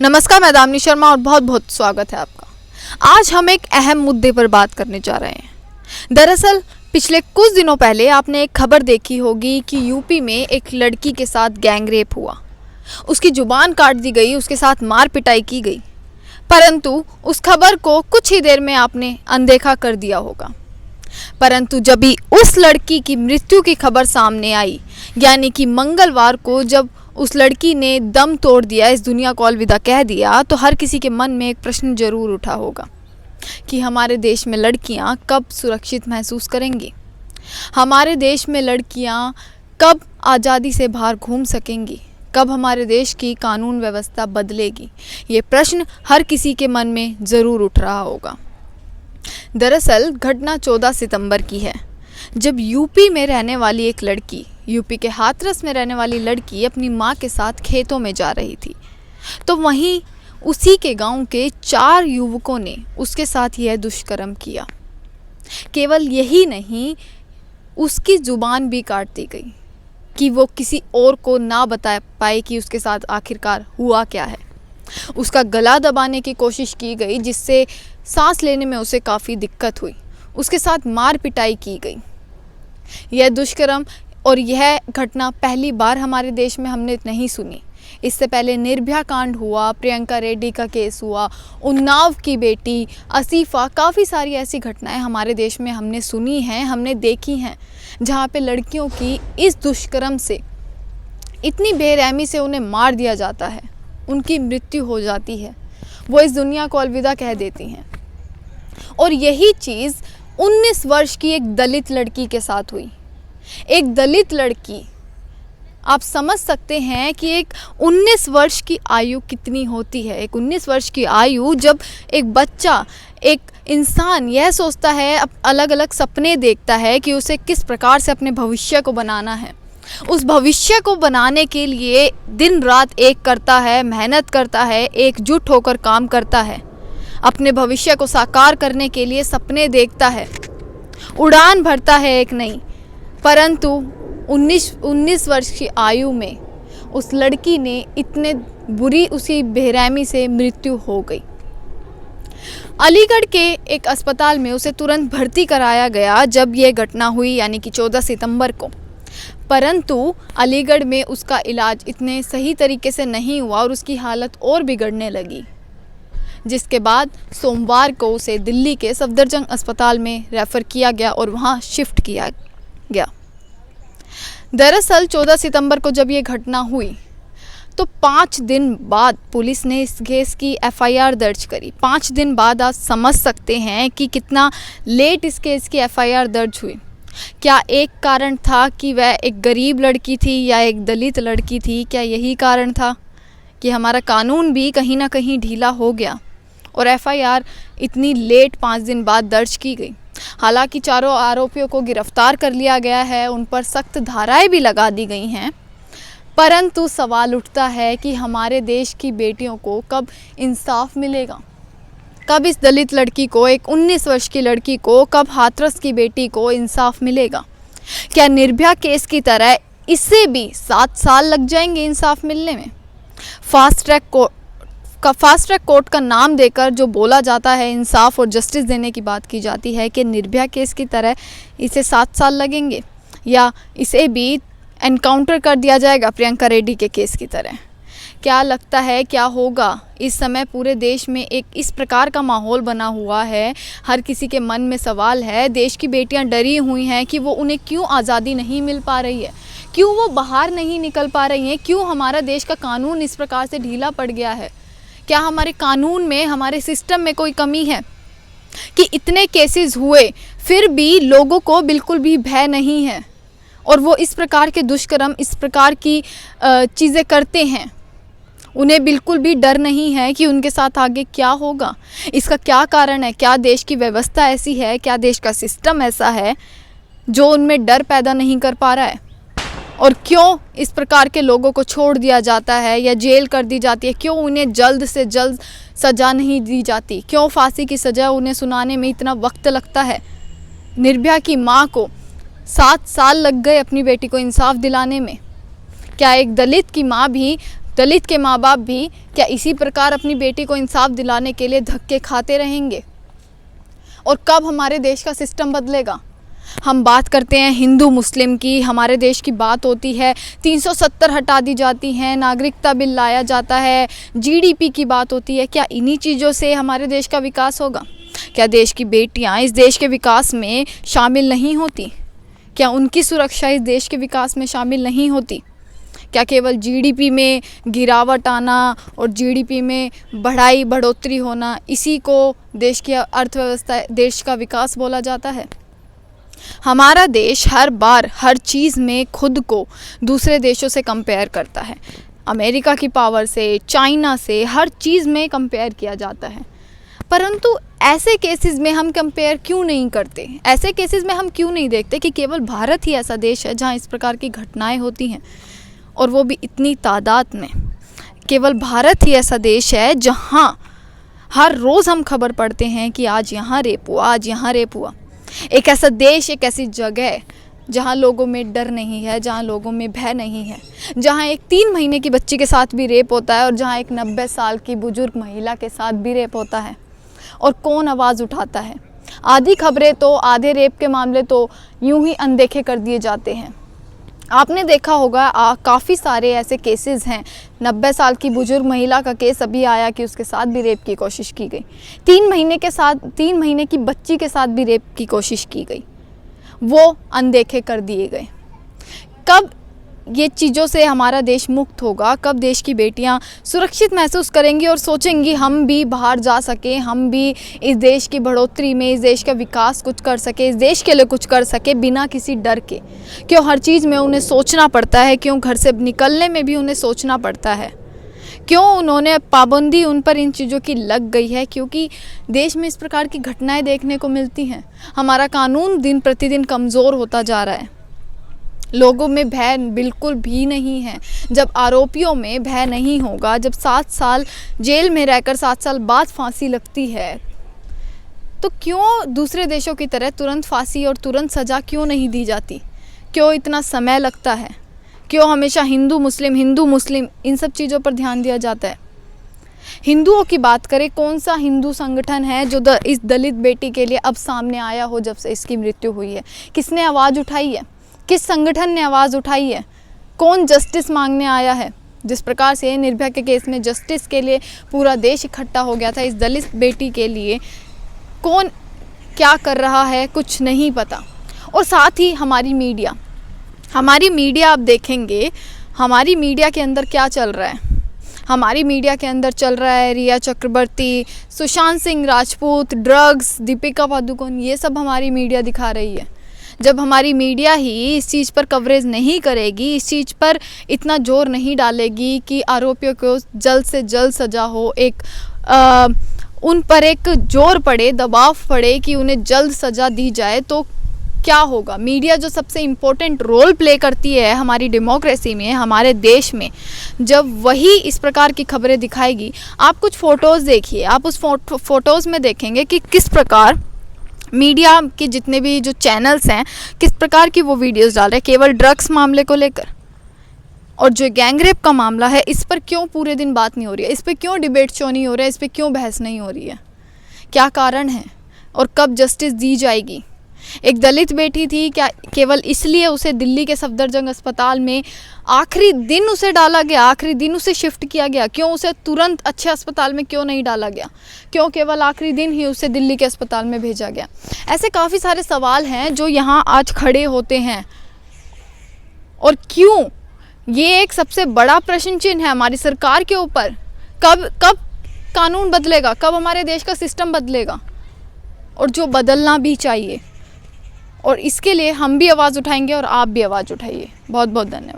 नमस्कार, मैं दामिनी शर्मा और बहुत बहुत स्वागत है आपका। आज हम एक अहम मुद्दे पर बात करने जा रहे हैं। दरअसल पिछले कुछ दिनों पहले आपने एक खबर देखी होगी कि यूपी में एक लड़की के साथ गैंग रेप हुआ। उसकी जुबान काट दी गई, उसके साथ मार पिटाई की गई, परंतु उस खबर को कुछ ही देर में आपने अनदेखा कर दिया होगा। परंतु जब भी उस लड़की की मृत्यु की खबर सामने आई, यानी कि मंगलवार को जब उस लड़की ने दम तोड़ दिया, इस दुनिया को अलविदा कह दिया, तो हर किसी के मन में एक प्रश्न जरूर उठा होगा कि हमारे देश में लड़कियां कब सुरक्षित महसूस करेंगी, हमारे देश में लड़कियां कब आज़ादी से बाहर घूम सकेंगी, कब हमारे देश की कानून व्यवस्था बदलेगी। ये प्रश्न हर किसी के मन में ज़रूर उठ रहा होगा। दरअसल घटना 14 सितंबर की है, जब यूपी में रहने वाली एक लड़की, यूपी के हाथरस में रहने वाली लड़की अपनी माँ के साथ खेतों में जा रही थी, तो वहीं उसी के गांव के 4 युवकों ने उसके साथ यह दुष्कर्म किया। केवल यही नहीं, उसकी ज़ुबान भी काट दी गई कि वो किसी और को ना बता पाए कि उसके साथ आखिरकार हुआ क्या है। उसका गला दबाने की कोशिश की गई, जिससे सांस लेने में उसे काफ़ी दिक्कत हुई। उसके साथ मार पिटाई की गई। यह दुष्कर्म और यह घटना पहली बार हमारे देश में हमने नहीं सुनी। इससे पहले निर्भया कांड हुआ, प्रियंका रेड्डी का केस हुआ, उन्नाव की बेटी आसिफा, काफ़ी सारी ऐसी घटनाएं हमारे देश में हमने सुनी हैं, हमने देखी हैं, जहां पे लड़कियों की इस दुष्कर्म से इतनी बेरहमी से उन्हें मार दिया जाता है, उनकी मृत्यु हो जाती है, वो इस दुनिया को अलविदा कह देती हैं। और यही चीज़ 19 वर्ष की एक दलित लड़की के साथ हुई। एक दलित लड़की, आप समझ सकते हैं कि एक 19 वर्ष की आयु कितनी होती है। एक 19 वर्ष की आयु, जब एक बच्चा, एक इंसान यह सोचता है, अलग अलग सपने देखता है कि उसे किस प्रकार से अपने भविष्य को बनाना है, उस भविष्य को बनाने के लिए दिन रात एक करता है, मेहनत करता है, एकजुट होकर काम करता है, अपने भविष्य को साकार करने के लिए सपने देखता है, उड़ान भरता है एक नई। परंतु 19 वर्ष की आयु में उस लड़की ने इतने बुरी उसी बेरहमी से मृत्यु हो गई। अलीगढ़ के एक अस्पताल में उसे तुरंत भर्ती कराया गया जब यह घटना हुई, यानी कि 14 सितंबर को। परंतु अलीगढ़ में उसका इलाज इतने सही तरीके से नहीं हुआ और उसकी हालत और बिगड़ने लगी, जिसके बाद सोमवार को उसे दिल्ली के सफदरजंग अस्पताल में रेफ़र किया गया और वहां शिफ्ट किया गया। दरअसल 14 सितंबर को जब ये घटना हुई, तो 5 दिन बाद पुलिस ने इस केस की FIR दर्ज करी। 5 दिन बाद आप समझ सकते हैं कि कितना लेट इस केस की FIR दर्ज हुई। क्या एक कारण था कि वह एक गरीब लड़की थी या एक दलित लड़की थी? क्या यही कारण था कि हमारा कानून भी कहीं ना कहीं ढीला हो गया और FIR इतनी लेट 5 दिन बाद दर्ज की गई? हालांकि चारों आरोपियों को गिरफ्तार कर लिया गया है, उन पर सख्त धाराएं भी लगा दी गई हैं, परंतु सवाल उठता है कि हमारे देश की बेटियों को कब इंसाफ मिलेगा? कब इस दलित लड़की को, एक 19 वर्ष की लड़की को, कब हाथरस की बेटी को इंसाफ मिलेगा? क्या निर्भया केस की तरह इससे भी 7 साल लग जाएंगे इंसाफ मिलने में? फास्ट ट्रैक कोर्ट का नाम देकर जो बोला जाता है, इंसाफ और जस्टिस देने की बात की जाती है, कि निर्भया केस की तरह इसे 7 साल लगेंगे या इसे भी एनकाउंटर कर दिया जाएगा प्रियंका रेड्डी के केस की तरह? क्या लगता है क्या होगा? इस समय पूरे देश में एक इस प्रकार का माहौल बना हुआ है, हर किसी के मन में सवाल है। देश की बेटियां डरी हुई हैं कि वो उन्हें क्यों आज़ादी नहीं मिल पा रही है, क्यों वो बाहर नहीं निकल पा रही हैं, क्यों हमारा देश का कानून इस प्रकार से ढीला पड़ गया है? क्या हमारे कानून में, हमारे सिस्टम में कोई कमी है कि इतने केसेस हुए फिर भी लोगों को बिल्कुल भी भय नहीं है और वो इस प्रकार के दुष्कर्म, इस प्रकार की चीज़ें करते हैं? उन्हें बिल्कुल भी डर नहीं है कि उनके साथ आगे क्या होगा। इसका क्या कारण है? क्या देश की व्यवस्था ऐसी है, क्या देश का सिस्टम ऐसा है जो उनमें डर पैदा नहीं कर पा रहा है? और क्यों इस प्रकार के लोगों को छोड़ दिया जाता है या जेल कर दी जाती है? क्यों उन्हें जल्द से जल्द सज़ा नहीं दी जाती? क्यों फांसी की सज़ा उन्हें सुनाने में इतना वक्त लगता है? निर्भया की माँ को 7 साल लग गए अपनी बेटी को इंसाफ दिलाने में। क्या एक दलित की माँ भी दलित के माँ बाप भी क्या इसी प्रकार अपनी बेटी को इंसाफ दिलाने के लिए धक्के खाते रहेंगे? और कब हमारे देश का सिस्टम बदलेगा? हम बात करते हैं हिंदू मुस्लिम की, हमारे देश की बात होती है, 370 हटा दी जाती हैं, नागरिकता बिल लाया जाता है, जीडीपी की बात होती है। क्या इन्हीं चीज़ों से हमारे देश का विकास होगा? क्या देश की बेटियां इस देश के विकास में शामिल नहीं होती? क्या उनकी सुरक्षा इस देश के विकास में शामिल नहीं होती? क्या केवल जीडीपी में गिरावट आना और जीडीपी में बढ़ोतरी होना, इसी को देश की अर्थव्यवस्था, देश का विकास बोला जाता है? हमारा देश हर बार हर चीज़ में खुद को दूसरे देशों से कंपेयर करता है। अमेरिका की पावर से, चाइना से, हर चीज़ में कंपेयर किया जाता है। परंतु ऐसे केसेस में हम कंपेयर क्यों नहीं करते? ऐसे केसेस में हम क्यों नहीं देखते कि केवल भारत ही ऐसा देश है जहां इस प्रकार की घटनाएं होती हैं, और वो भी इतनी तादाद में? केवल भारत ही ऐसा देश है जहां हर रोज़ हम खबर पढ़ते हैं कि आज यहाँ रेप हुआ, आज यहाँ रेप हुआ। एक ऐसा देश, एक ऐसी जगह जहाँ लोगों में डर नहीं है, जहाँ लोगों में भय नहीं है, जहाँ एक 3 महीने की बच्ची के साथ भी रेप होता है और जहाँ एक 90 साल की बुजुर्ग महिला के साथ भी रेप होता है। और कौन आवाज़ उठाता है? आधी खबरें तो, आधे रेप के मामले तो यूं ही अनदेखे कर दिए जाते हैं। आपने देखा होगा काफ़ी सारे ऐसे केसेस हैं। 90 साल की बुजुर्ग महिला का केस अभी आया कि उसके साथ भी रेप की कोशिश की गई। 3 महीने की बच्ची के साथ भी रेप की कोशिश की गई, वो अनदेखे कर दिए गए। कब ये चीज़ों से हमारा देश मुक्त होगा? कब देश की बेटियां सुरक्षित महसूस करेंगी और सोचेंगी हम भी बाहर जा सके, हम भी इस देश की बढ़ोतरी में, इस देश का विकास कुछ कर सके, इस देश के लिए कुछ कर सके बिना किसी डर के? क्यों हर चीज़ में उन्हें सोचना पड़ता है? क्यों घर से निकलने में भी उन्हें सोचना पड़ता है? क्यों उन्होंने पाबंदी उन पर इन चीज़ों की लग गई है? क्योंकि देश में इस प्रकार की घटनाएं देखने को मिलती हैं। हमारा कानून दिन प्रतिदिन कमज़ोर होता जा रहा है। लोगों में भय बिल्कुल भी नहीं है। जब आरोपियों में भय नहीं होगा, जब 7 साल जेल में रहकर 7 साल बाद फांसी लगती है, तो क्यों दूसरे देशों की तरह तुरंत फांसी और तुरंत सज़ा क्यों नहीं दी जाती? क्यों इतना समय लगता है? क्यों हमेशा हिंदू मुस्लिम इन सब चीज़ों पर ध्यान दिया जाता है? हिंदुओं की बात करें, कौन सा हिंदू संगठन है जो इस दलित बेटी के लिए अब सामने आया हो जब से इसकी मृत्यु हुई है? किसने आवाज़ उठाई है? किस संगठन ने आवाज़ उठाई है? कौन जस्टिस मांगने आया है? जिस प्रकार से निर्भया के केस में जस्टिस के लिए पूरा देश इकट्ठा हो गया था, इस दलित बेटी के लिए कौन क्या कर रहा है कुछ नहीं पता। और साथ ही हमारी मीडिया आप देखेंगे, हमारी मीडिया के अंदर क्या चल रहा है? हमारी मीडिया के अंदर चल रहा है रिया चक्रवर्ती, सुशांत सिंह राजपूत, ड्रग्स, दीपिका पादुकोण, ये सब हमारी मीडिया दिखा रही है। जब हमारी मीडिया ही इस चीज़ पर कवरेज नहीं करेगी, इस चीज़ पर इतना जोर नहीं डालेगी कि आरोपियों को जल्द से जल्द सज़ा हो, उन पर एक जोर पड़े, दबाव पड़े कि उन्हें जल्द सज़ा दी जाए, तो क्या होगा? मीडिया जो सबसे इम्पोर्टेंट रोल प्ले करती है हमारी डेमोक्रेसी में, हमारे देश में, जब वही इस प्रकार की खबरें दिखाएगी। आप कुछ फ़ोटोज़ देखिए, आप उस फ़ोटोज़ में देखेंगे कि किस प्रकार मीडिया के जितने भी जो चैनल्स हैं, किस प्रकार की वो वीडियोस डाल रहे हैं केवल ड्रग्स मामले को लेकर। और जो गैंग रेप का मामला है, इस पर क्यों पूरे दिन बात नहीं हो रही है? इस पर क्यों डिबेट शो नहीं हो रहा है? इस पर क्यों बहस नहीं हो रही है? क्या कारण है? और कब जस्टिस दी जाएगी? एक दलित बेटी थी, क्या केवल इसलिए उसे दिल्ली के सफदरजंग अस्पताल में आखिरी दिन उसे डाला गया, आखिरी दिन उसे शिफ्ट किया गया? क्यों उसे तुरंत अच्छे अस्पताल में क्यों नहीं डाला गया? क्यों केवल आखिरी दिन ही उसे दिल्ली के अस्पताल में भेजा गया? ऐसे काफ़ी सारे सवाल हैं जो यहाँ आज खड़े होते हैं। और क्यों? ये एक सबसे बड़ा प्रश्न चिन्ह है हमारी सरकार के ऊपर। कब कानून बदलेगा? कब हमारे देश का सिस्टम बदलेगा? और जो बदलना भी चाहिए। और इसके लिए हम भी आवाज़ उठाएंगे और आप भी आवाज़ उठाइए। बहुत बहुत धन्यवाद।